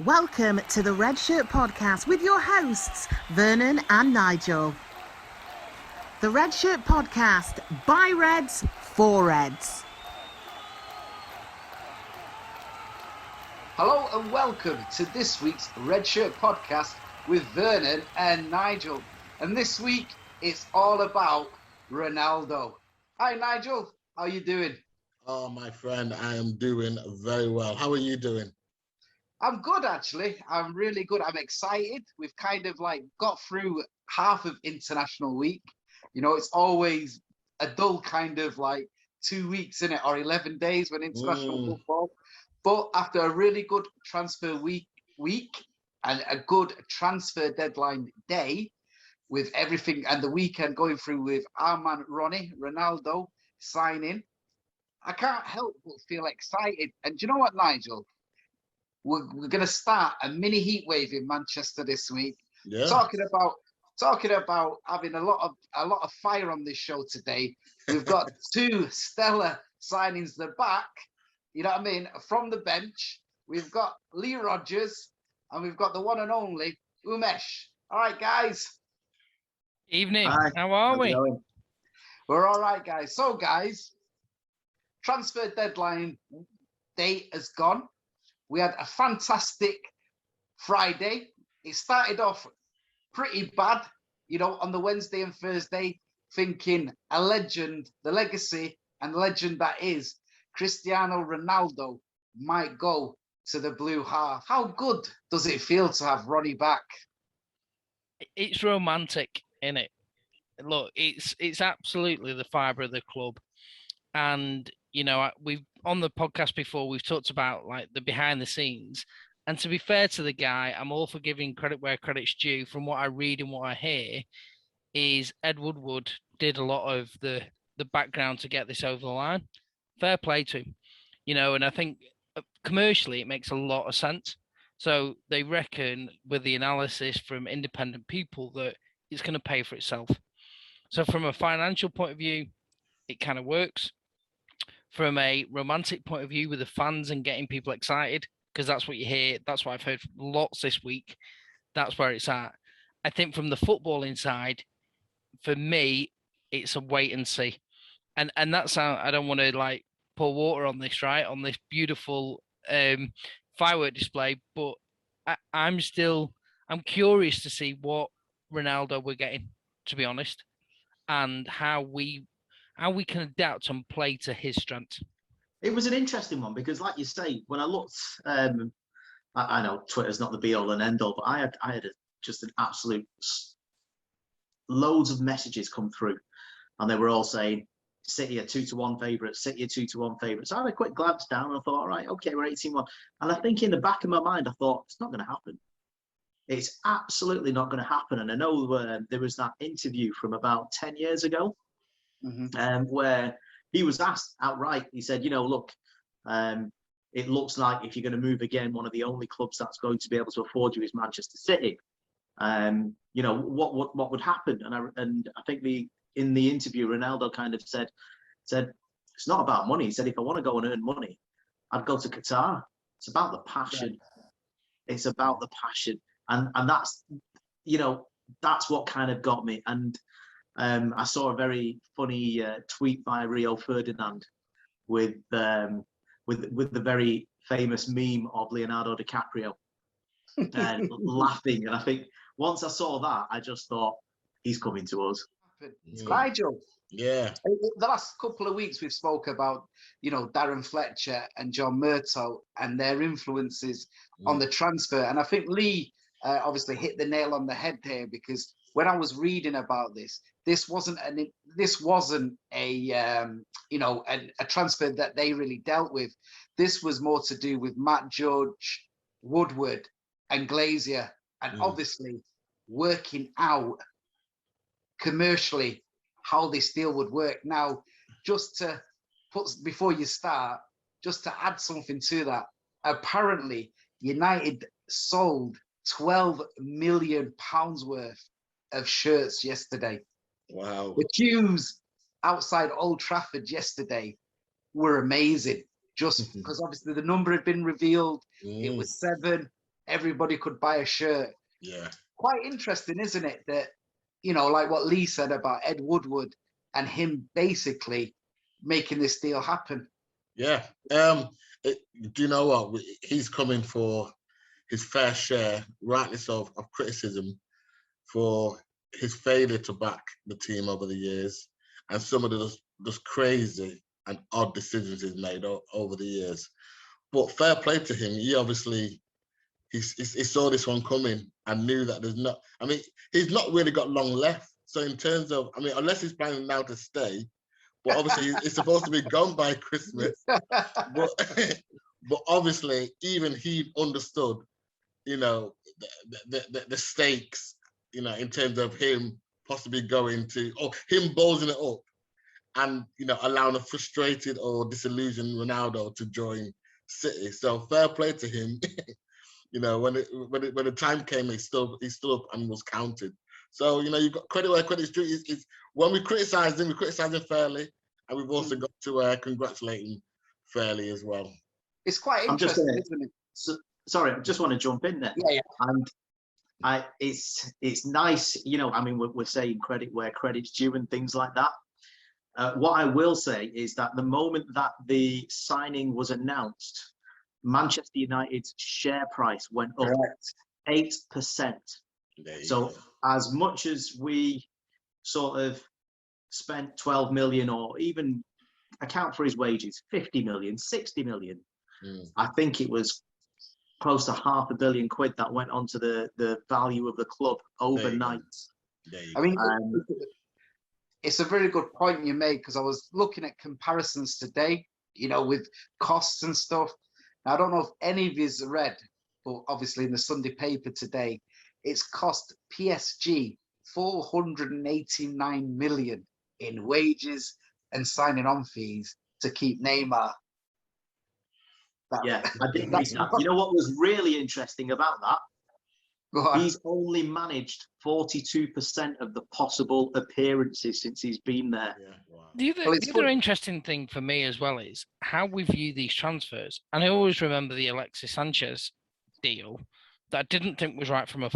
Welcome to the Red Shirt Podcast with your hosts, Vernon and Nigel. The Red Shirt Podcast, by Reds, for Reds. Hello and welcome to this week's Red Shirt Podcast with Vernon and Nigel. And this week, it's all about Ronaldo. Hi, Nigel. How are you doing? Oh, my friend, I am doing very well. How are you doing? I'm good, actually. I'm really good. I'm excited. We've kind of got through half of international week. You know, it's always a dull kind of 2 weeks, in it, or 11 days when international football. But after a really good transfer week and a good transfer deadline day, with everything and the weekend going through with our man Ronaldo signing, I can't help but feel excited. And do you know what, Nigel? We're going to start a mini heat wave in Manchester this week. Yeah. Talking about having a lot of fire on this show today. We've got two stellar signings at the back. You know what I mean? From the bench, we've got Lee Rogers and we've got the one and only Umesh. All right, guys. Evening. Hi. How are we? We're all right, guys. So, guys, transfer deadline date has gone. We had a fantastic Friday. It started off pretty bad, you know, on the Wednesday and Thursday, thinking a legend, the legacy and legend that is Cristiano Ronaldo might go to the blue half. How good does it feel to have Ronnie back? It's romantic, isn't it? Look, it's absolutely the fibre of the club. And, you know, we've on the podcast before, we've talked about the behind the scenes. And to be fair to the guy, I'm all for giving credit where credit's due. From what I read and what I hear, is Ed Woodward did a lot of the background to get this over the line. Fair play to him, you know, and I think commercially it makes a lot of sense. So they reckon with the analysis from independent people that it's going to pay for itself. So from a financial point of view, it kind of works. From a romantic point of view with the fans and getting people excited, because that's what you hear. That's what I've heard lots this week. That's where it's at. I think from the footballing side, for me, it's a wait and see. And that's how I don't want to pour water on this, right? On this beautiful firework display. But I'm curious to see what Ronaldo we're getting, to be honest, and how we can adapt and play to his strengths. It was an interesting one because, like you say, when I looked, I know Twitter's not the be-all and end-all, but I had just an absolute loads of messages come through, and they were all saying City are 2-1 favourites, City are 2-1 favourites. So I had a quick glance down and I thought, all right, okay, we're 18-1. And I think in the back of my mind, I thought, it's not going to happen. It's absolutely not going to happen. And I know there was that interview from about 10 years ago, where he was asked outright. He said, you know, look, it looks like if you're going to move again, one of the only clubs that's going to be able to afford you is Manchester City. You know, what would happen? And I think in the interview, Ronaldo kind of said it's not about money. He said, if I want to go and earn money, I'd go to Qatar. It's about the passion. Yeah. It's about the passion, and that's, you know, that's what kind of got me. And I saw a very funny tweet by Rio Ferdinand with the very famous meme of Leonardo DiCaprio and laughing. And I think once I saw that, I just thought, he's coming to us. Nigel. Yeah. The last couple of weeks we've spoke about, you know, Darren Fletcher and John Murtough and their influences on the transfer. And I think Lee obviously hit the nail on the head here, because when I was reading about this wasn't a transfer that they really dealt with. This was more to do with Matt Judge, Woodward, and Glazier, and obviously working out commercially how this deal would work. Now, just to put before you start, just to add something to that, apparently United sold £12 million worth of shirts yesterday. Wow. The queues outside Old Trafford yesterday were amazing, just because obviously the number had been revealed. It was 7. everybody could buy a shirt. Yeah. Quite interesting, isn't it? That, like what Lee said about Ed Woodward and him basically making this deal happen. Yeah. Do you know what? He's coming for his fair share, rightly so, of criticism for his failure to back the team over the years and some of the just crazy and odd decisions he's made over the years. But fair play to him. He obviously he saw this one coming and knew that there's not. I mean, he's not really got long left. So in terms of, I mean, unless he's planning now to stay, but obviously he's supposed to be gone by Christmas. But obviously, even he understood, the stakes, in terms of him possibly going to, or him ballsing it up and, allowing a frustrated or disillusioned Ronaldo to join City. So fair play to him. When the time came, he stood up and was counted. So, you've got credit where credit's due. When we criticise him, we criticise him fairly, and we've also got to congratulate him fairly as well. It's quite interesting, isn't it? Sorry, I just want to jump in there. Yeah. And it's nice, we're saying credit where credit's due and things like that. What I will say is that the moment that the signing was announced, Manchester United's share price went up 8%. So as much as we sort of spent 12 million, or even account for his wages, 50 million, 60 million, I think it was close to £500 million that went onto the value of the club overnight. I mean, it's a very good point you made, because I was looking at comparisons today, with costs and stuff. Now, I don't know if any of you have read, but obviously in the Sunday paper today, it's cost PSG 489 million in wages and signing on fees to keep Neymar. Yeah, I did read that. You know what was really interesting about that? He's only managed 42% of the possible appearances since he's been there. Yeah, wow. The other interesting thing for me as well is how we view these transfers. And I always remember the Alexis Sanchez deal that I didn't think was right from a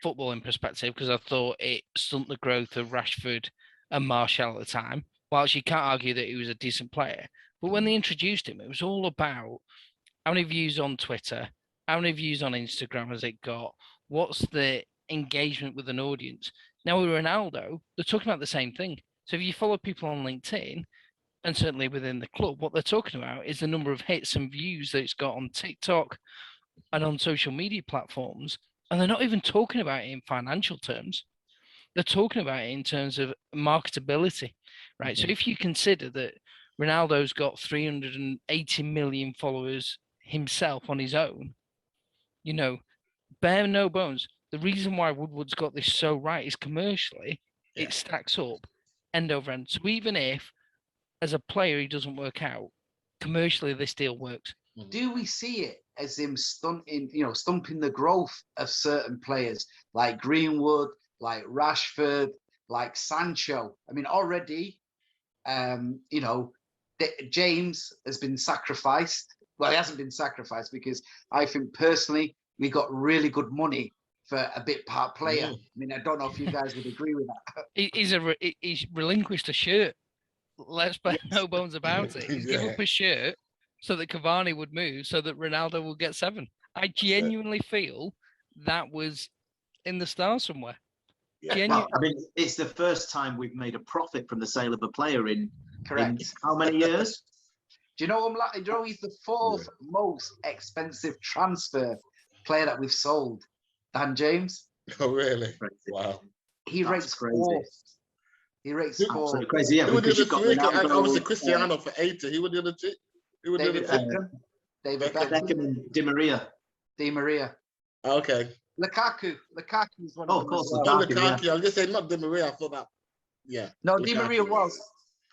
footballing perspective, because I thought it stunted the growth of Rashford and Martial at the time. Whilst you can't argue that he was a decent player. But when they introduced him, it was all about how many views on Twitter, how many views on Instagram has it got, what's the engagement with an audience. Now with Ronaldo, they're talking about the same thing. So if you follow people on LinkedIn, and certainly within the club, what they're talking about is the number of hits and views that it's got on TikTok and on social media platforms. And they're not even talking about it in financial terms. They're talking about it in terms of marketability, right? So if you consider that Ronaldo's got 380 million followers himself on his own, bare no bones. The reason why Woodward's got this so right is commercially, it stacks up end over end. So even if, as a player, he doesn't work out, commercially this deal works. Do we see it as him stumping the growth of certain players like Greenwood, like Rashford, like Sancho? I mean, already, James has been sacrificed. Well, he hasn't been sacrificed, because I think personally we got really good money for a bit part player. I mean, I don't know if you guys would agree with that. He's relinquished a shirt. Let's put no bones about it. He's given up a shirt so that Cavani would move, so that Ronaldo will get 7. I genuinely feel that was in the stars somewhere. Yeah. Well, I mean, it's the first time we've made a profit from the sale of a player in how many years? Do you know he's the 4th most expensive transfer player that we've sold, Dan James? Oh, really? Wow. He rates 4th. He rates 4th. Crazy, yeah. Because you've got obviously Cristiano for 80. He would do the two. David Beckham and Di Maria. Di Maria. Okay. Lukaku's one of course. Lukaku. I was just saying, not Di Maria. I thought that. Yeah. No, Lukaku. Di Maria was.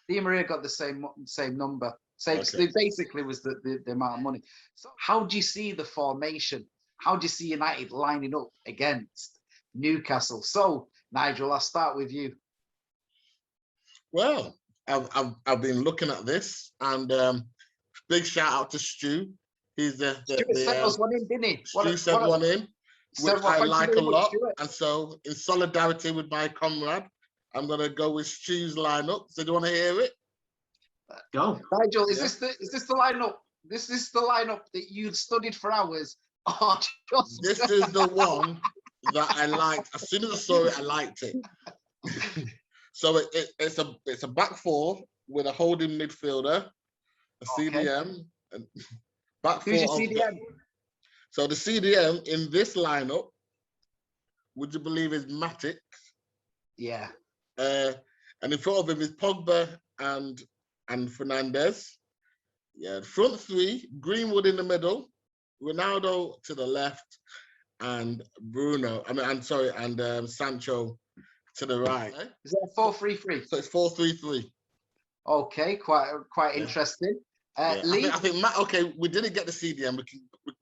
Di Maria got the same number. It basically was the amount of money. So how do you see the formation? How do you see United lining up against Newcastle? So, Nigel, I'll start with you. Well, I've been looking at this, and big shout out to Stu. He's Stuart sent us one in, didn't he? Stu sent one in, which well, I thank you like very a much, lot. Stuart. And so, in solidarity with my comrade, I'm going to go with Stu's lineup. So, do you want to hear it? Go. Nigel, is Yeah. this the lineup? This is the lineup that you studied for hours. Oh, just This is the one that I liked. As soon as I saw it, I liked it. So it's a back four with a holding midfielder, a CDM, and back four. Who's your CDM? So the CDM in this lineup, would you believe, is Matic? Yeah. And in front of him is Pogba and Fernandez. Yeah, front three, Greenwood in the middle, Ronaldo to the left, and Sancho to the right. Is that 4-3-3? So it's 4-3-3. Okay, quite interesting. Lee? I think Matt. Okay, we didn't get the CDM.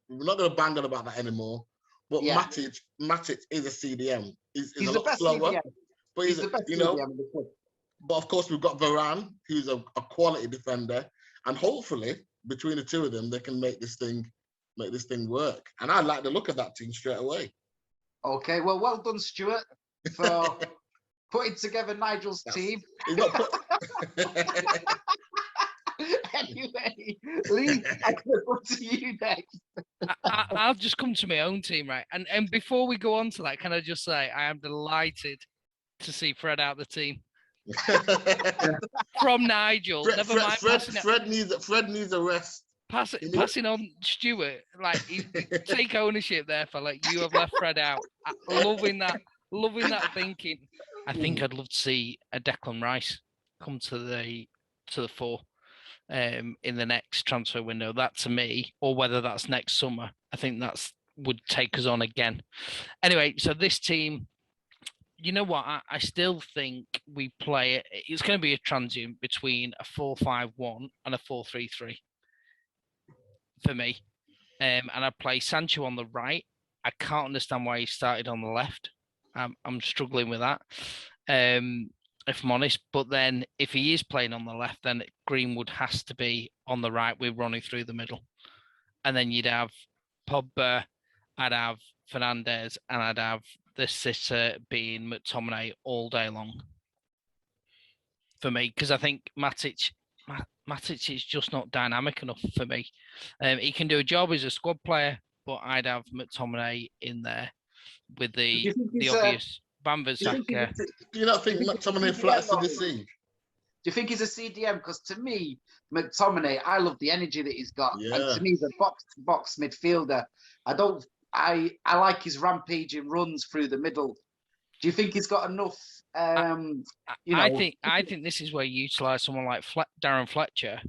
We're not going to bang on about that anymore. But Matic is a CDM. He's a lot slower, CDM. But he's the best CDM in the club. But of course, we've got Varane, who's a quality defender, and hopefully between the two of them, they can make this thing work. And I like the look of that team straight away. Okay, well done, Stuart, for putting together Nigel's team. He's not put... Anyway, Lee, I'm going to go to you next. I'll just come to my own team, right? And before we go on to that, can I just say I am delighted to see Fred out the team. From Nigel. Fred needs a rest. Passing on Stuart, like take ownership there, fella. You have left Fred out. Loving that thinking. I think I'd love to see a Declan Rice come to the fore in the next transfer window. That to me, or whether that's next summer, I think would take us on again. Anyway, so this team, you know what? I still think we play it. It's going to be a transient between a 4-5-1 and a 4-3-3 for me. And I play Sancho on the right. I can't understand why he started on the left. I'm struggling with that, if I'm honest. But then if he is playing on the left, then Greenwood has to be on the right with Ronnie through the middle. And then you'd have Pogba, I'd have Fernandez, and I'd have the sitter being McTominay all day long for me, because I think Matic is just not dynamic enough for me. He can do a job as a squad player, but I'd have McTominay in there with the obvious Van-Bissaka. Do you not think McTominay flatters to deceive? Do you think he's a CDM? Because to me, McTominay, I love the energy that he's got. Yeah. And to me, he's a box midfielder. I like his rampaging runs through the middle. Do you think he's got enough? I think this is where you utilise someone like Darren Fletcher,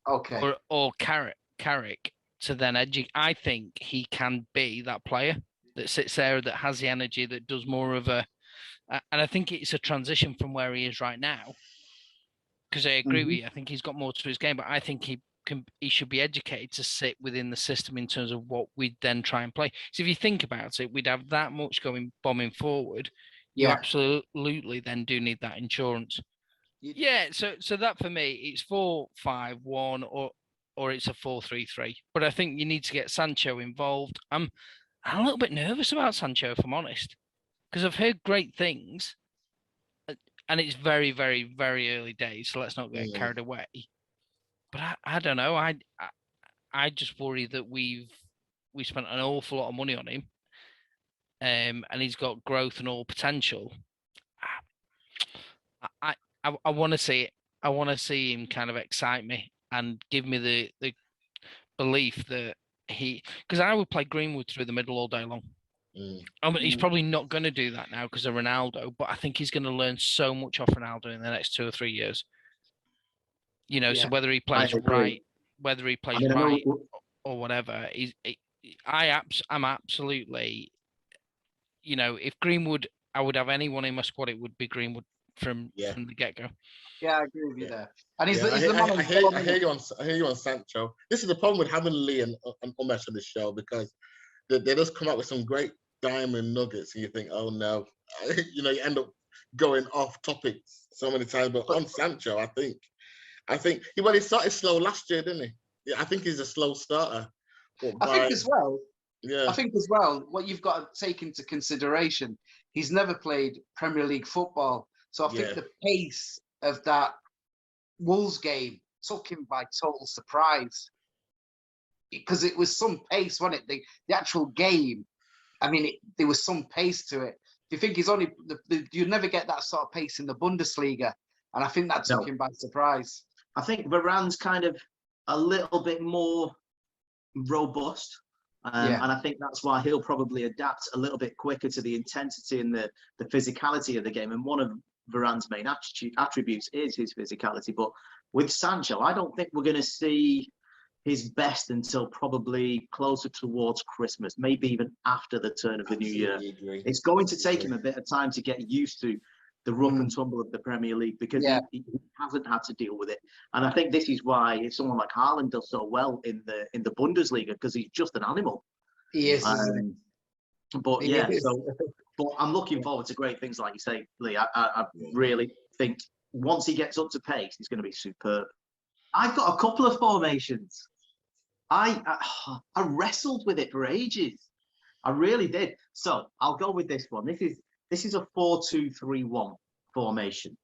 okay, or Carrick to then educate. I think he can be that player that sits there, that has the energy, that does more of a. And I think it's a transition from where he is right now. Because I agree with you. I think he's got more to his game, but I think he should be educated to sit within the system in terms of what we'd then try and play. So if you think about it, we'd have that much bombing forward. You absolutely then do need that insurance. Yeah, so that for me, it's 4-5-1 or it's a 4-3-3. But I think you need to get Sancho involved. I'm a little bit nervous about Sancho, if I'm honest, because I've heard great things, and it's very, very, very early days. So let's not get carried away. But I don't know. I just worry that we spent an awful lot of money on him, and he's got growth and all potential. I want to see it. I want to see him kind of excite me and give me the belief that because I would play Greenwood through the middle all day long. I mean, he's probably not going to do that now because of Ronaldo, but I think he's going to learn so much off Ronaldo in the next 2 or 3 years. So whether he plays right, or whatever, I'm absolutely, if Greenwood, I would have anyone in my squad, it would be Greenwood from the get-go. Yeah, I agree with you there. And he's I hear you on Sancho. This is the problem with having Lee and Umesh on the show, because they just come up with some great diamond nuggets, and you think, oh no, you end up going off topic so many times. But on Sancho, I think he started slow last year, didn't he? Yeah, I think he's a slow starter, I think as well. Yeah. I think as well, what you've got to take into consideration, he's never played Premier League football. So I think the pace of that Wolves game took him by total surprise. Because it was some pace, wasn't it? The actual game, I mean, there was some pace to it. Do you think he's only, you'd never get that sort of pace in the Bundesliga? And I think that took him by surprise. I think Varane's kind of a little bit more robust. And I think that's why he'll probably adapt a little bit quicker to the intensity and the physicality of the game. And one of Varane's main attributes is his physicality. But with Sancho, I don't think we're going to see his best until probably closer towards Christmas, maybe even after the turn of the new year. It's going to take him a bit of time to get used to the rough and tumble of the Premier League because he hasn't had to deal with it. And I think this is why if someone like Haaland does so well in the Bundesliga, because he's just an animal. He is. But I'm looking forward to great things like you say, Lee. I really think once he gets up to pace, he's going to be superb. I've got a couple of formations. I wrestled with it for ages. I really did. So I'll go with this one. This is a 4-2-3-1 formation.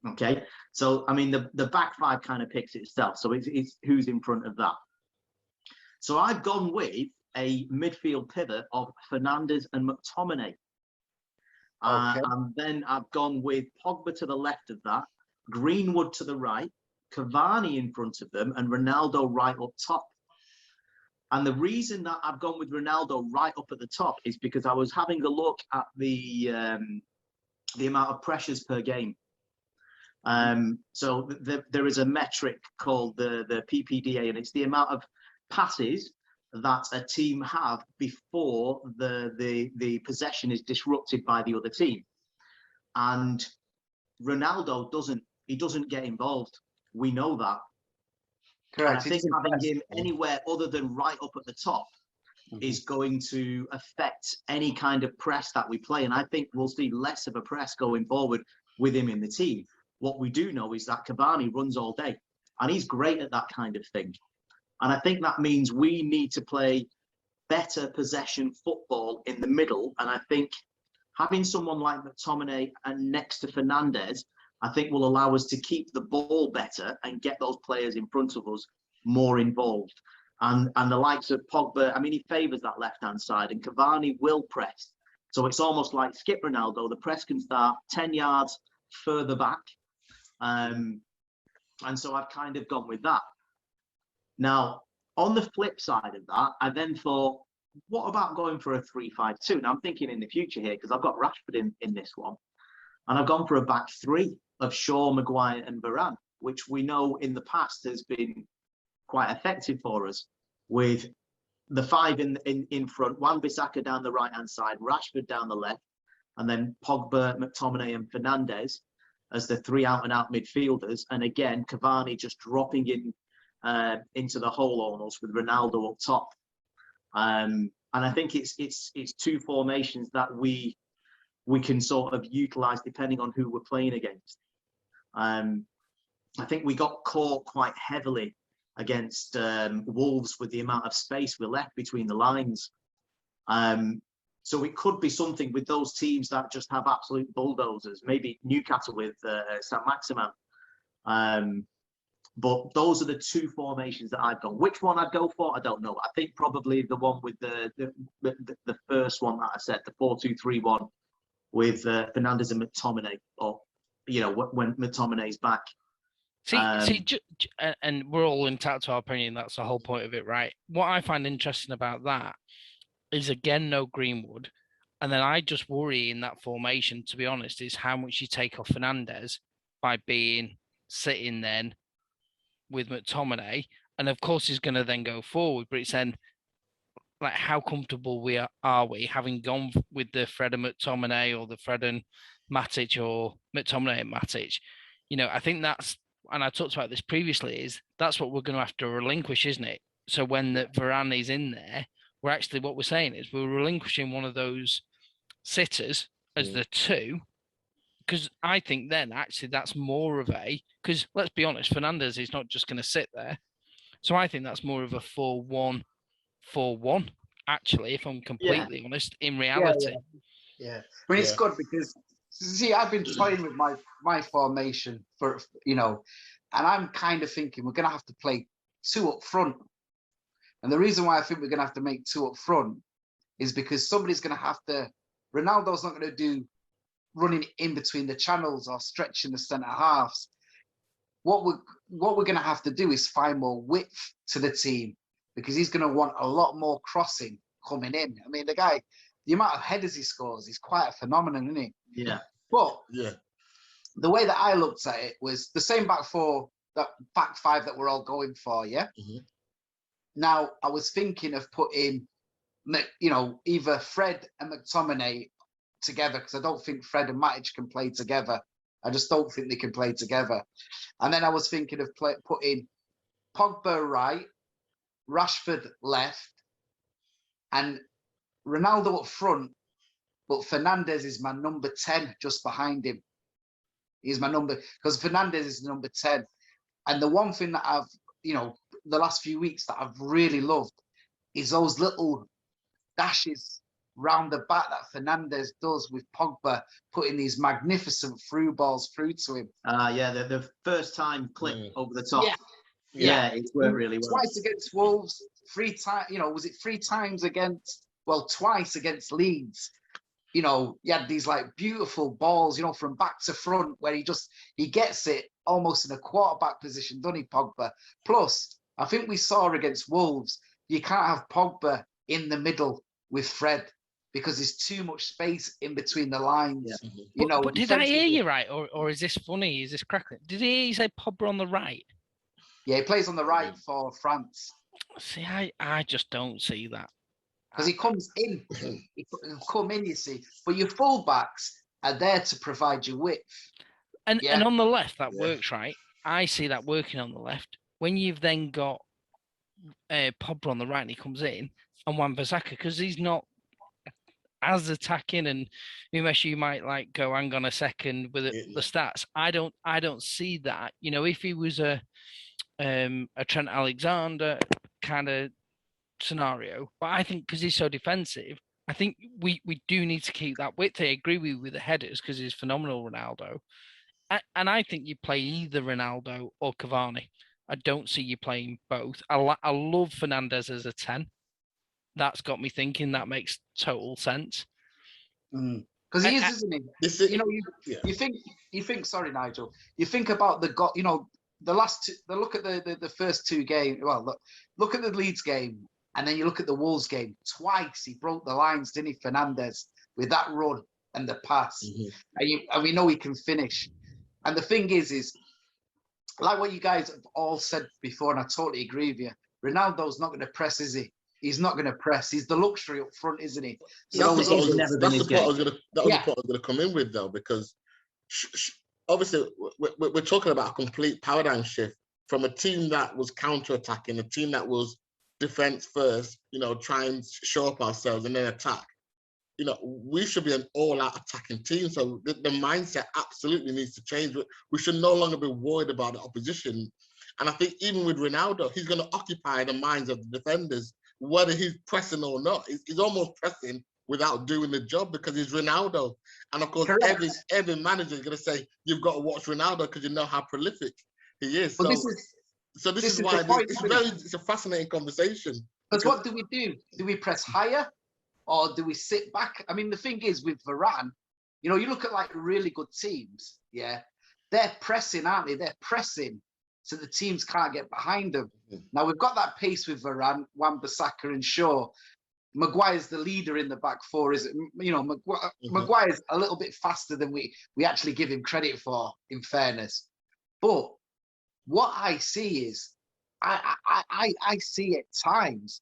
Okay. So I mean the back five kind of picks itself. So it's who's in front of that. So I've gone with a midfield pivot of Fernandes and McTominay. And then I've gone with Pogba to the left of that, Greenwood to the right, Cavani in front of them, and Ronaldo right up top. And the reason that I've gone with Ronaldo right up at the top is because I was having a look at the amount of pressures per game. So there is a metric called the PPDA, and it's the amount of passes that a team have before the possession is disrupted by the other team. And Ronaldo doesn't get involved. We know that. Correct. And I think having him anywhere other than right up at the top is going to affect any kind of press that we play. And I think we'll see less of a press going forward with him in the team. What we do know is that Cavani runs all day, and he's great at that kind of thing. And I think that means we need to play better possession football in the middle. And I think having someone like McTominay and next to Fernandes, I think will allow us to keep the ball better and get those players in front of us more involved. And the likes of Pogba, I mean, he favours that left-hand side, and Cavani will press. So it's almost like skip Ronaldo. The press can start 10 yards further back. And so I've kind of gone with that. Now, on the flip side of that, I then thought, what about going for a 3-5-2? Now, I'm thinking in the future here, because I've got Rashford in this one. And I've gone for a back three of Shaw, Maguire and Varane, which we know in the past has been quite effective for us, with the five in front, Wan-Bissaka down the right-hand side, Rashford down the left, and then Pogba, McTominay and Fernandes as the three out-and-out midfielders. And again, Cavani just dropping in into the hole almost with Ronaldo up top. And I think it's two formations that we can sort of utilize depending on who we're playing against. I think we got caught quite heavily against Wolves with the amount of space we left between the lines. So it could be something with those teams that just have absolute bulldozers, maybe Newcastle with Saint-Maximin. But those are the two formations that I've gone. Which one I'd go for, I don't know. I think probably the one with the first one that I said, the 4-2-3-1 with Fernandes and McTominay, or, you know, when McTominay's back. And we're all entitled to our opinion. That's the whole point of it, right? What I find interesting about that is, again, no Greenwood. And then I just worry in that formation, to be honest, is how much you take off Fernandes by sitting then with McTominay. And of course, he's going to then go forward. But it's then, like, how comfortable are we having gone with the Fred and McTominay, or the Fred and Matic, or McTominay and Matic? You know, I think that's, and I talked about this previously, is that's what we're going to have to relinquish, isn't it? So when the Varane is in there, we're actually, what we're saying is we're relinquishing one of those sitters as the two, because I think then actually that's more of because let's be honest, Fernandes is not just going to sit there. So I think that's more of a 4-1-4-2 4-1. Actually, if I'm completely honest, in reality. Yeah. I mean, it's good because see, I've been toying with my formation for and I'm kind of thinking we're going to have to play 2 up front. And the reason why I think we're going to have to make 2 up front is because somebody's going to have to. Ronaldo's not going to do running in between the channels or stretching the centre halves. What we're going to have to do is find more width to the team because he's going to want a lot more crossing coming in. I mean, the amount of headers he scores is quite a phenomenon, isn't it? Yeah. But Yeah. the way that I looked at it was the same back 5 that we're all going for, yeah? Mm-hmm. Now, I was thinking of putting, either Fred and McTominay together because I don't think Fred and Matic can play together. I just don't think they can play together. And then I was thinking of putting Pogba right, Rashford left, and Ronaldo up front, but Fernandes is my number 10 just behind him. He's my number, because Fernandes is number 10. And the one thing that I've, the last few weeks that I've really loved is those little dashes round the back that Fernandes does with Pogba, putting these magnificent through balls through to him. The first time clip over the top. Yeah, it's worked really well. Twice against Wolves, 3 times, was it 3 times twice against Leeds? He had these like beautiful balls, from back to front where he gets it almost in a quarterback position, doesn't he, Pogba? Plus, I think we saw against Wolves, you can't have Pogba in the middle with Fred because there's too much space in between the lines. Yeah. But did I hear you right, or is this funny? Is this crackling? Did he hear you say Pogba on the right? Yeah, he plays on the right for France. See, I just don't see that. Because he comes in, you see. But your fullbacks are there to provide you width. And on the left, that works, right? I see that working on the left. When you've then got Pogba on the right and he comes in, and Wan-Bissaka, because he's not as attacking, and Umesh, you might go, hang on a second with the stats. I don't see that. If he was a Trent Alexander kind of scenario, but I think because he's so defensive, I think we do need to keep that width. I agree with the headers because he's phenomenal, Ronaldo, and I think you play either Ronaldo or Cavani. I don't see you playing both. I love Fernandes as a 10. That's got me thinking. That makes total sense. Because he is, isn't he? You think. Sorry, Nigel. You think about the last two, look at the first 2 games. Well, look at the Leeds game, and then you look at the Wolves game. Twice he broke the lines, didn't he, Fernandes, with that run and the pass. And we know he can finish. And the thing is like what you guys have all said before, and I totally agree with you. Ronaldo's not going to press, is he? He's not going to press. He's the luxury up front, isn't he? So that's the part I was going to come in with, though, because obviously we're talking about a complete paradigm shift from a team that was counter-attacking, a team that was defense first, try and show up ourselves and then attack. We should be an all-out attacking team. So the mindset absolutely needs to change. We should no longer be worried about the opposition. And I think even with Ronaldo, he's going to occupy the minds of the defenders, whether he's pressing or not. He's almost pressing without doing the job because he's Ronaldo. And of course, every manager is going to say, you've got to watch Ronaldo because you know how prolific he is. But so this is why it's a fascinating conversation. Because what do we do? Do we press higher or do we sit back? I mean, the thing is with Varane, you look at really good teams, they're pressing, aren't they? They're pressing so the teams can't get behind them. Now, we've got that pace with Varane, Wan-Bissaka and Shaw. Maguire's the leader in the back 4, is it? Maguire's a little bit faster than we actually give him credit for, in fairness. But what I see is, I see at times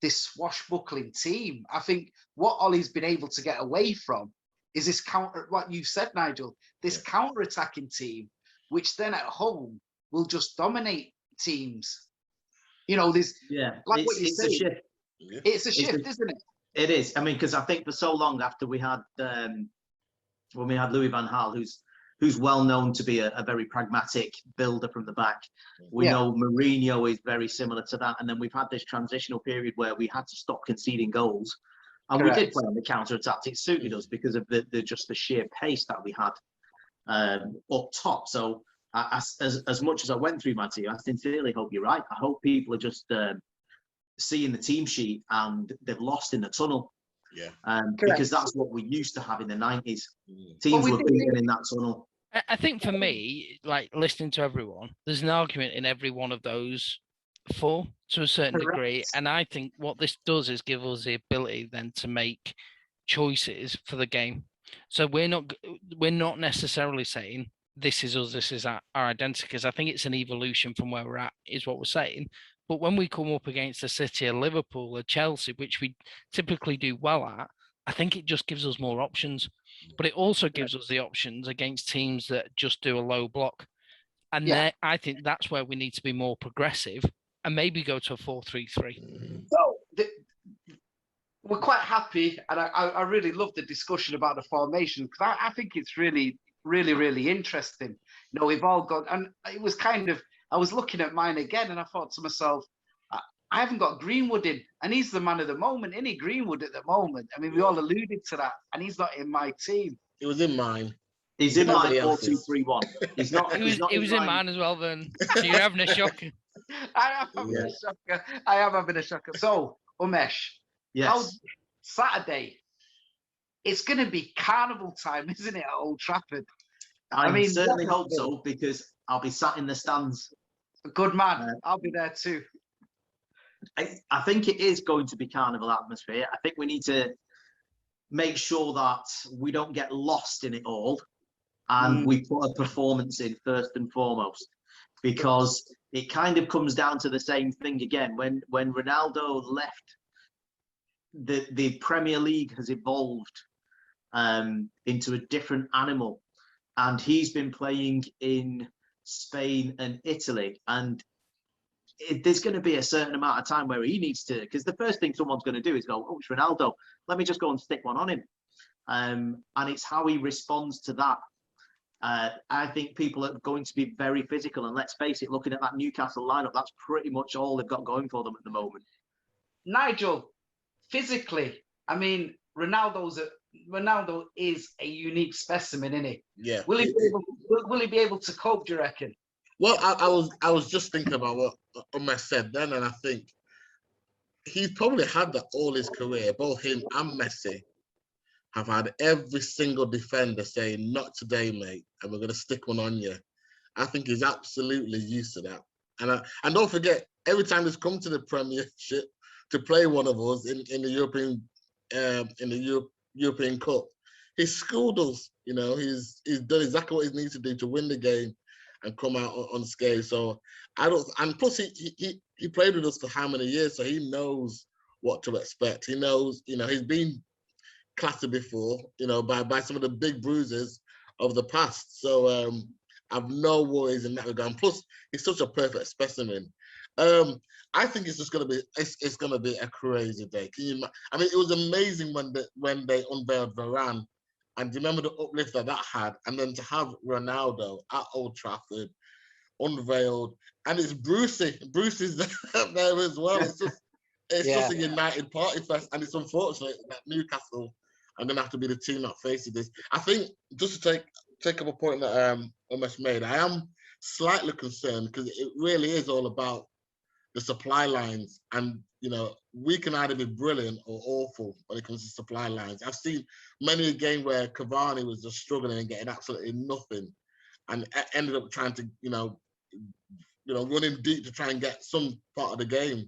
this swashbuckling team. I think what Ollie's been able to get away from is this what you said, Nigel, this counter-attacking team, which then at home will just dominate teams. This what you say. It's a shift, isn't it? It is. I mean, because I think for so long after we had when we had Louis van Gaal, who's who's well known to be a very pragmatic builder from the back. We know Mourinho is very similar to that. And then we've had this transitional period where we had to stop conceding goals. And we did play on the counter-attack. It suited us because of the sheer pace that we had up top. So as much as I went through my team, I sincerely hope you're right. I hope people are just seeing the team sheet and they've lost in the tunnel. Because that's what we used to have in the 90s. Teams were beaten in that tunnel. I think for me, like listening to everyone, there's an argument in every one of those four to a certain degree. And I think what this does is give us the ability then to make choices for the game. So we're not necessarily saying this is us, this is our identity, because I think it's an evolution from where we're at, is what we're saying. But when we come up against a City, a Liverpool, a Chelsea, which we typically do well at, I think it just gives us more options. But it also gives us the options against teams that just do a low block. And I think that's where we need to be more progressive and maybe go to a 4-3-3. So we're quite happy, and I really love the discussion about the formation, because I think it's really, really, really interesting. You know, we've all got, and it was kind of, I was looking at mine again, and I thought to myself, I haven't got Greenwood in, and he's the man of the moment, isn't he? Greenwood at the moment. I mean, we all alluded to that, and he's not in my team. It was in mine. He's in my 4-2-3-1. He's not. He was in mine as well. Then so you're having a shock. I am having a shocker. I am having a shocker. So, Umesh, Saturday, it's going to be carnival time, isn't it, at Old Trafford? I mean, certainly hope so, because I'll be sat in the stands. Good man. I'll be there too. I think it is going to be carnival atmosphere. I think we need to make sure that we don't get lost in it all, and we put a performance in first and foremost, because it kind of comes down to the same thing again. When Ronaldo left, the Premier League has evolved into a different animal. And he's been playing in Spain and Italy. And there's going to be a certain amount of time where he needs to, because the first thing someone's going to do is go, oh, it's Ronaldo. Let me just go and stick one on him. And it's how he responds to that. I think people are going to be very physical. And let's face it, looking at that Newcastle lineup, that's pretty much all they've got going for them at the moment. Nigel, physically, I mean, Ronaldo is a unique specimen, isn't he? Yeah. Will he be able to cope, do you reckon? Well, I was just thinking about what Umesh said then, and I think he's probably had that all his career. Both him and Messi have had every single defender saying, "Not today, mate, and we're going to stick one on you." I think he's absolutely used to that. And don't forget, every time he's come to the Premiership to play one of us in the European Cup, he's schooled us. You know, he's done exactly what he needs to do to win the game and come out unscathed. So and plus he played with us for how many years, so he knows what to expect. He knows, you know, he's been clattered before, you know, by some of the big bruises of the past. So I've no worries in that regard. And plus, he's such a perfect specimen. I think it's just gonna be a crazy day. I mean, it was amazing when they unveiled Varane, and do you remember the uplift that had? And then to have Ronaldo at Old Trafford unveiled, and it's Brucey. Brucey's there as well. It's just a united party fest, and it's unfortunate that Newcastle are gonna have to be the team that faces this. I think, just to take up a point that Umesh made, I am slightly concerned because it really is all about the supply lines, and you know, we can either be brilliant or awful when it comes to supply lines. I've seen many a game where Cavani was just struggling and getting absolutely nothing, and ended up trying to, you know, running deep to try and get some part of the game.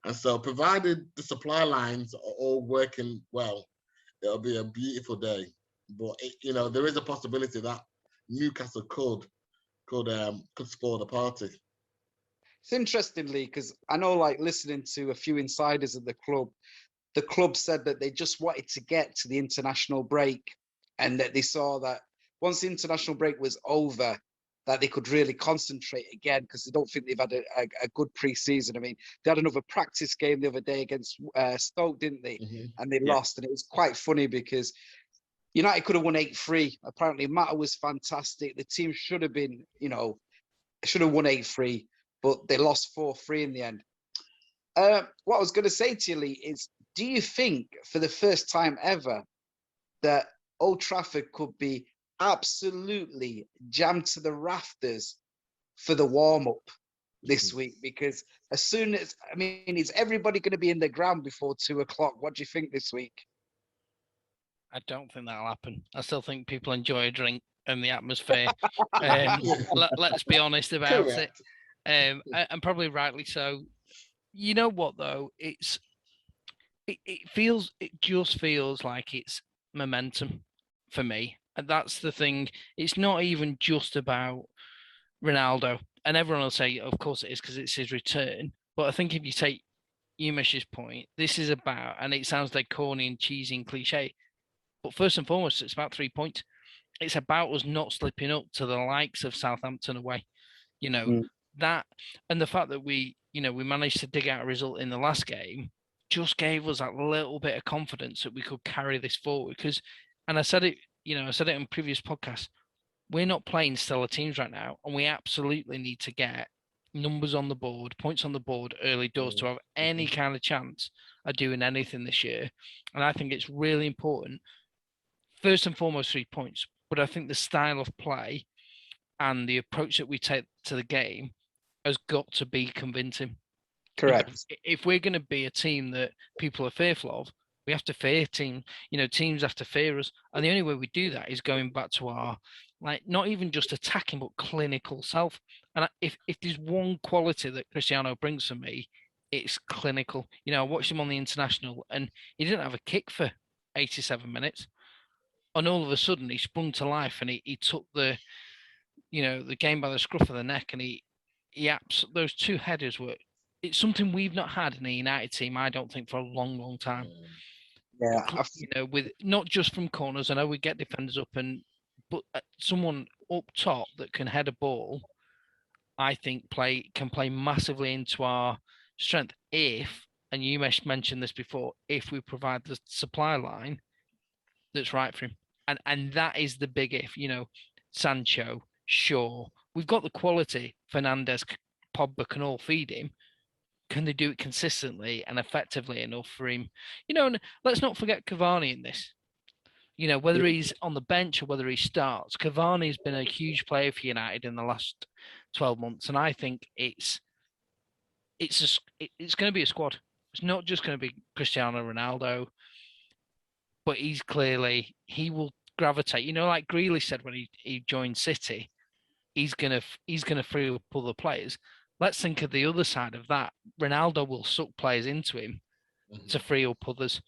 And so, provided the supply lines are all working well, it'll be a beautiful day. But you know, there is a possibility that Newcastle could spoil the party. It's interestingly, because I know, like, listening to a few insiders at the club said that they just wanted to get to the international break, and that they saw that once the international break was over, that they could really concentrate again, because they don't think they've had a good pre-season. I mean, they had another practice game the other day against Stoke, didn't they? Mm-hmm. And they lost, and it was quite funny because United could have won 8-3. Apparently, Mata was fantastic. The team should have been, should have won 8-3, but they lost 4-3 in the end. What I was going to say to you, Lee, is do you think for the first time ever that Old Trafford could be absolutely jammed to the rafters for the warm-up this week? Because as soon as, is everybody going to be in the ground before 2 o'clock? What do you think this week? I don't think that'll happen. I still think people enjoy a drink and the atmosphere. Let's be honest about Correct. it. And probably rightly so. You know what though? It just feels like it's momentum for me. And that's the thing. It's not even just about Ronaldo. And everyone will say, of course it is, because it's his return. But I think if you take Umesh's point, this is about, and it sounds like corny and cheesy and cliche, but first and foremost, it's about 3 points. It's about us not slipping up to the likes of Southampton away. That, and the fact that we managed to dig out a result in the last game just gave us that little bit of confidence that we could carry this forward. Because, and I said it in previous podcasts, we're not playing stellar teams right now, and we absolutely need to get numbers on the board, points on the board early doors to have any kind of chance of doing anything this year. And I think it's really important. First and foremost, 3 points. But I think the style of play and the approach that we take to the game has got to be convincing. Correct. If we're going to be a team that people are fearful of, we have to fear teams. Teams have to fear us. And the only way we do that is going back to our, not even just attacking, but clinical self. And if there's one quality that Cristiano brings for me, it's clinical. I watched him on the international and he didn't have a kick for 87 minutes. And all of a sudden he sprung to life and he took the game by the scruff of the neck, and those 2 headers it's something we've not had in a United team, I don't think, for a long, long time. Yeah. With not just from corners. I know we get defenders up, but someone up top that can head a ball, I think can play massively into our strength if, and Umesh mentioned this before, if we provide the supply line that's right for him. And that is the big if, Sancho, Shaw, we've got the quality. Fernandes, Pogba can all feed him. Can they do it consistently and effectively enough for him? And let's not forget Cavani in this. Whether he's on the bench or whether he starts, Cavani's been a huge player for United in the last 12 months. And I think it's going to be a squad. It's not just going to be Cristiano Ronaldo, but he will gravitate. Like Grealish said when he joined City, he's gonna free up other players. Let's think of the other side of that. Ronaldo will suck players into him to free up others.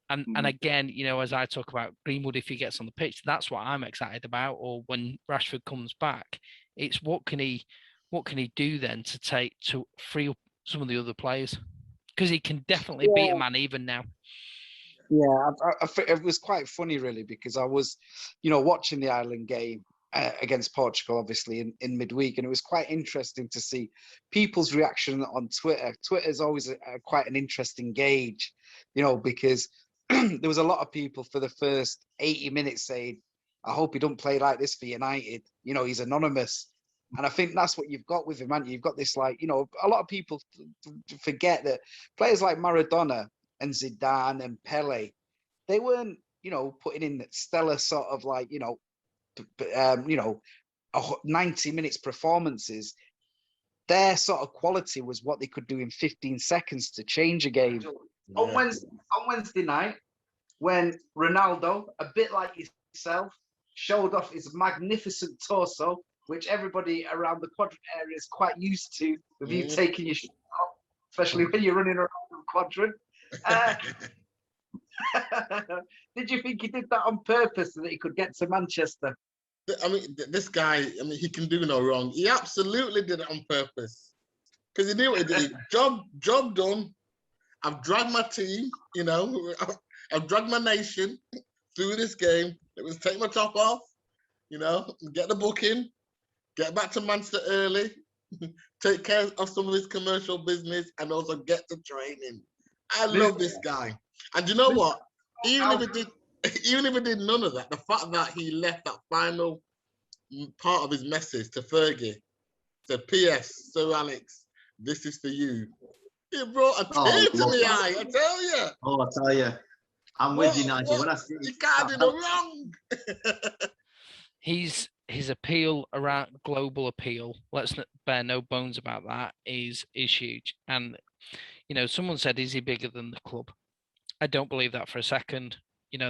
And again, as I talk about Greenwood, if he gets on the pitch, that's what I'm excited about. Or when Rashford comes back, it's what can he do then to free up some of the other players, because he can definitely beat a man even now. Yeah, it was quite funny, really, because I was, watching the Ireland game against Portugal, obviously, in midweek, and it was quite interesting to see people's reaction on Twitter. Twitter is always quite an interesting gauge, because there was a lot of people for the first 80 minutes saying, I hope he don't play like this for United. He's anonymous. And I think that's what you've got with him, man. You've got this, a lot of people forget that players like Maradona and Zidane and Pele, they weren't, putting in stellar sort of 90 minutes performances. Their sort of quality was what they could do in 15 seconds to change a game. Yeah. On Wednesday night, when Ronaldo, a bit like yourself, showed off his magnificent torso, which everybody around the quadrant area is quite used to, with you taking your shirt off, especially when you're running around the quadrant. Did you think he did that on purpose so that he could get to Manchester? This guy, he can do no wrong. He absolutely did it on purpose. Because he knew what he did. Job done. I've dragged my team, I've dragged my nation through this game. It was take my top off, get the booking, get back to Manchester early, take care of some of his commercial business, and also get to training. I love this guy. And you know what? Even if even if he did none of that, the fact that he left that final part of his message to Fergie, said, P.S. So Alex, this is for you. It brought a tear to my eye, I tell you. Oh, I tell you. I'm with you, Nigel. When I see you can't do no wrong. His appeal around global appeal, let's bear no bones about that, is huge. And someone said, is he bigger than the club? I don't believe that for a second.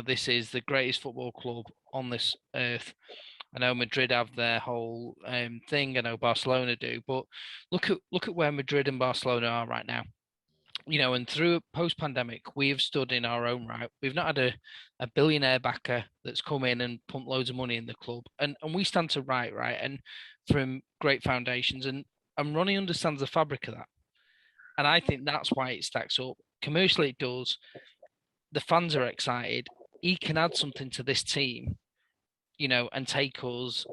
This is the greatest football club on this earth. I know Madrid have their whole thing. I know Barcelona do, but look at where Madrid and Barcelona are right now. And through post-pandemic, we have stood in our own right. We've not had a billionaire backer that's come in and pumped loads of money in the club, and we stand to right, and from great foundations, and Ronnie understands the fabric of that, and I think that's why it stacks up. Commercially, it does. The fans are excited. He can add something to this team, and take us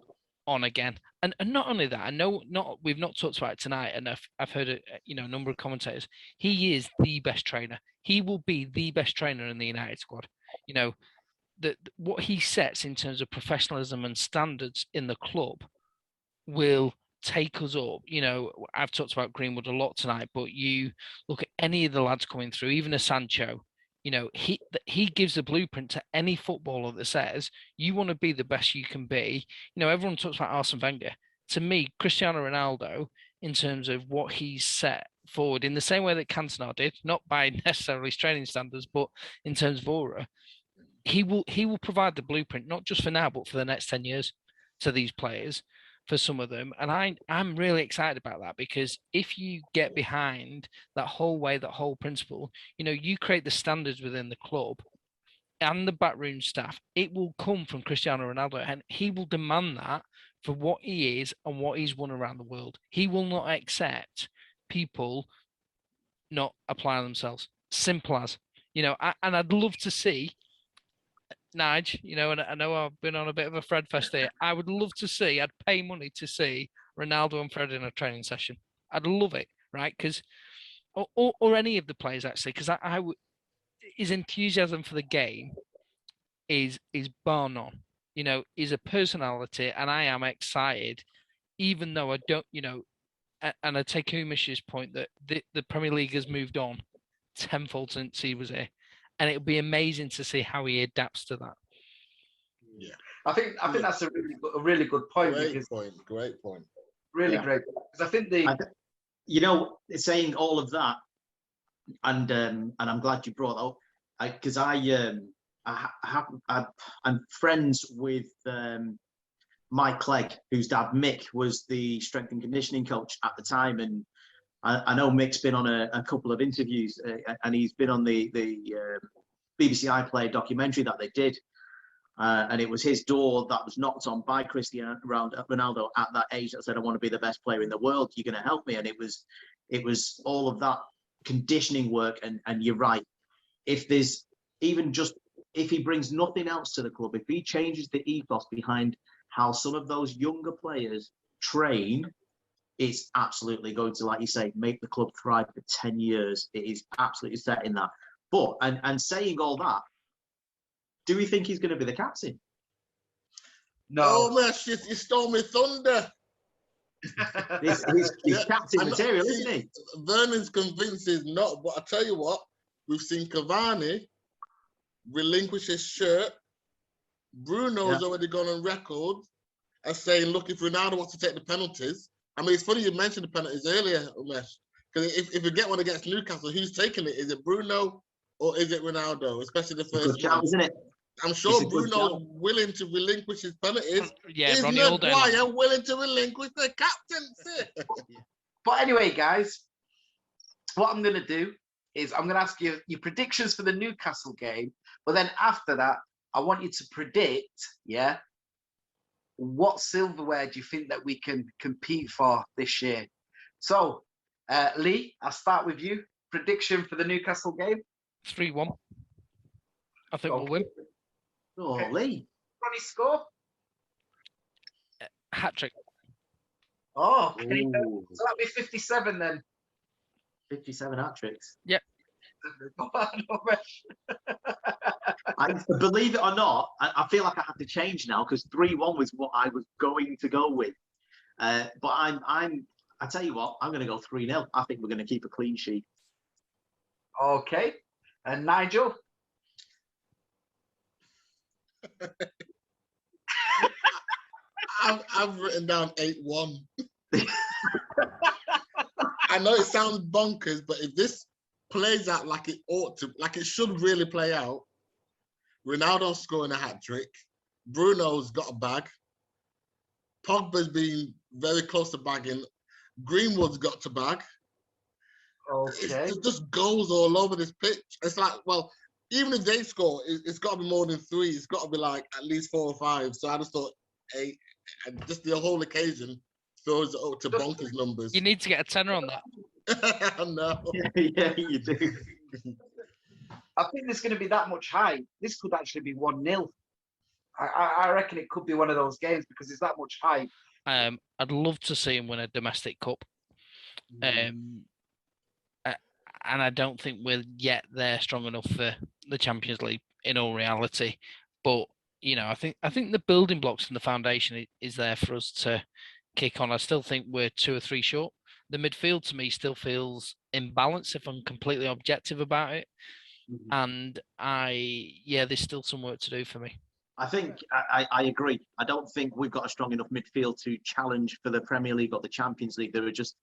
on again. And not only that, I know we've not talked about it tonight, and I've heard a number of commentators. He is the best trainer. He will be the best trainer in the United squad. What he sets in terms of professionalism and standards in the club will take us up. I've talked about Greenwood a lot tonight, but you look at any of the lads coming through, even a Sancho. He gives a blueprint to any footballer that says you want to be the best you can be. Everyone talks about Arsene Wenger. To me, Cristiano Ronaldo, in terms of what he's set forward, in the same way that Cantona did, not by necessarily his training standards, but in terms of aura, he will provide the blueprint, not just for now, but for the next 10 years to these players, for some of them. And I'm really excited about that, because if you get behind that whole principle, you create the standards within the club and the backroom staff, it will come from Cristiano Ronaldo, and he will demand that for what he is and what he's won around the world. He will not accept people not applying themselves. Simple as, and I'd love to see Nige, and I know I've been on a bit of a Fred fest here. I would love to see, I'd pay money to see Ronaldo and Fred in a training session. I'd love it, right? Because, or any of the players actually, because his enthusiasm for the game is bar none. He's a personality, and I am excited, even though I don't, and I take Umesh's point that the Premier League has moved on tenfold since he was here. And it would be amazing to see how he adapts to that. Yeah, I think that's a really good point. Great point. Really great. Because I think saying all of that, and I'm glad you brought up, because I'm friends with Mike Clegg, whose dad Mick was the strength and conditioning coach at the time, and I know Mick's been on a couple of interviews, and he's been on the BBC iPlayer documentary that they did, and it was his door that was knocked on by Cristiano Ronaldo at that age that said, "I want to be the best player in the world. You're going to help me." And it was all of that conditioning work. And you're right. If there's if he brings nothing else to the club, if he changes the ethos behind how some of those younger players train, it's absolutely going to, like you say, make the club thrive for 10 years. It is absolutely set in that. But, and saying all that, do we think he's going to be the captain? No. Oh, man, you stole my thunder. He's captain material, isn't he? Vernon's convinced he's not, but I tell you what, we've seen Cavani relinquish his shirt. Bruno's already gone on record as saying, look, if Ronaldo wants to take the penalties, I mean, it's funny you mentioned the penalties earlier, Umesh, because if you get one against Newcastle, who's taking it? Is it Bruno or is it Ronaldo? Especially the first one. Shout, isn't it? I'm sure Bruno's willing to relinquish his penalties. Yeah, is Ronnie Maguire willing to relinquish the captaincy? But anyway, guys, what I'm going to do is I'm going to ask you your predictions for the Newcastle game. But then after that, I want you to predict, what silverware do you think that we can compete for this year? So, Lee, I'll start with you. Prediction for the Newcastle game? 3-1. I think we'll win. Oh, okay. Lee. Ronnie, score? Hat-trick. Oh, okay. So that'll be 57 then. 57 hat-tricks? Yep. Believe it or not, I feel like I have to change now because 3-1 was what I was going to go with. But I tell you what, I'm going to go 3-0. I think we're going to keep a clean sheet. Okay. And Nigel? I've written down 8-1. I know it sounds bonkers, but if this plays out like it ought to, like it should really play out, Ronaldo's scoring a hat-trick, Bruno's got a bag, Pogba's been very close to bagging, Greenwood's got to bag. Okay. It just goes all over this pitch. It's like, well, even if they score, it's got to be more than 3. It's got to be like at least 4 or 5. So I just thought 8, and just the whole occasion throws it up to bonkers numbers. You need to get a tenner on that. No. Yeah, you do. I think there's going to be that much hype. This could actually be 1-0. I reckon it could be one of those games because there's that much hype. I'd love to see him win a domestic cup. And I don't think we're yet there strong enough for the Champions League in all reality. But, you know, I think the building blocks and the foundation is there for us to kick on. I still think we're 2 or 3 short. The midfield to me still feels imbalanced if I'm completely objective about it. And there's still some work to do for me. I think I agree. I don't think we've got a strong enough midfield to challenge for the Premier League or the Champions League. There are just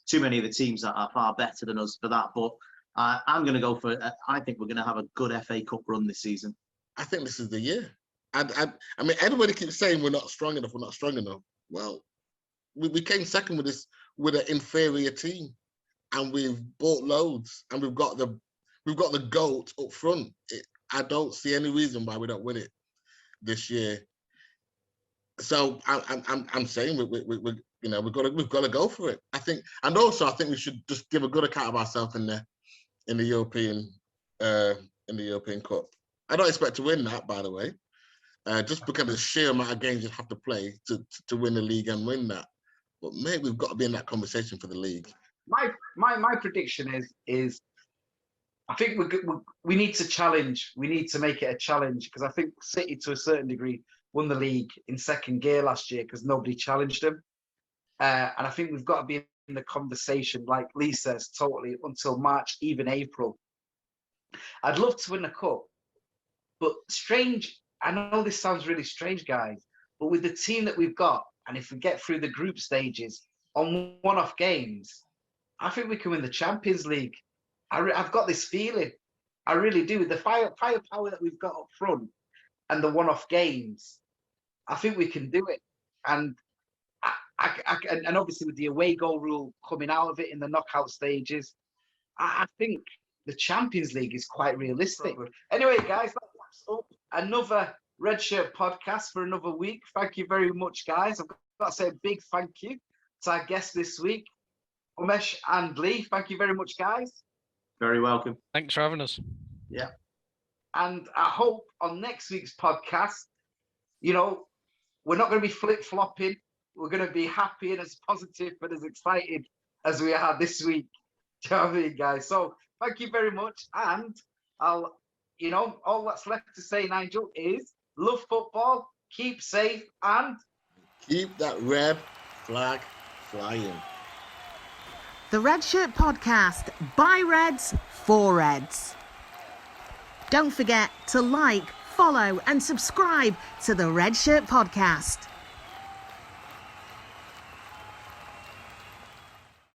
too many of the teams that are far better than us for that. But I'm going to go for. I think we're going to have a good FA Cup run this season. I think this is the year. I mean, everybody keeps saying we're not strong enough. We're not strong enough. Well, we came second with an inferior team, and we've bought loads, and we've got the GOAT up front. I don't see any reason why we don't win it this year. So I'm saying we've got to go for it. I think we should just give a good account of ourselves in the European Cup. I don't expect to win that, by the way, just because of the sheer amount of games you have to play to win the league and win that. But maybe we've got to be in that conversation for the league. My prediction is I think we need to challenge. We need to make it a challenge because I think City, to a certain degree, won the league in second gear last year because nobody challenged them. And I think we've got to be in the conversation, like Lee says, totally until March, even April. I'd love to win a cup, but strange. I know this sounds really strange, guys, but with the team that we've got, and if we get through the group stages on one-off games, I think we can win the Champions League. I've got this feeling. I really do. With the firepower that we've got up front and the one-off games, I think we can do it. And and obviously with the away goal rule coming out of it in the knockout stages, I think the Champions League is quite realistic. Anyway, guys, that wraps up another Red Shirt podcast for another week. Thank you very much, guys. I've got to say a big thank you to our guests this week, Umesh and Lee. Thank you very much, guys. Very welcome. Thanks for having us. Yeah. And I hope on next week's podcast, we're not going to be flip-flopping. We're going to be happy and as positive and as excited as we are this week. Do you know what I mean, guys? So thank you very much. And all that's left to say, Nigel, is love football, keep safe, and keep that red flag flying. The Red Shirt Podcast, by Reds, for Reds. Don't forget to like, follow and subscribe to the Red Shirt Podcast.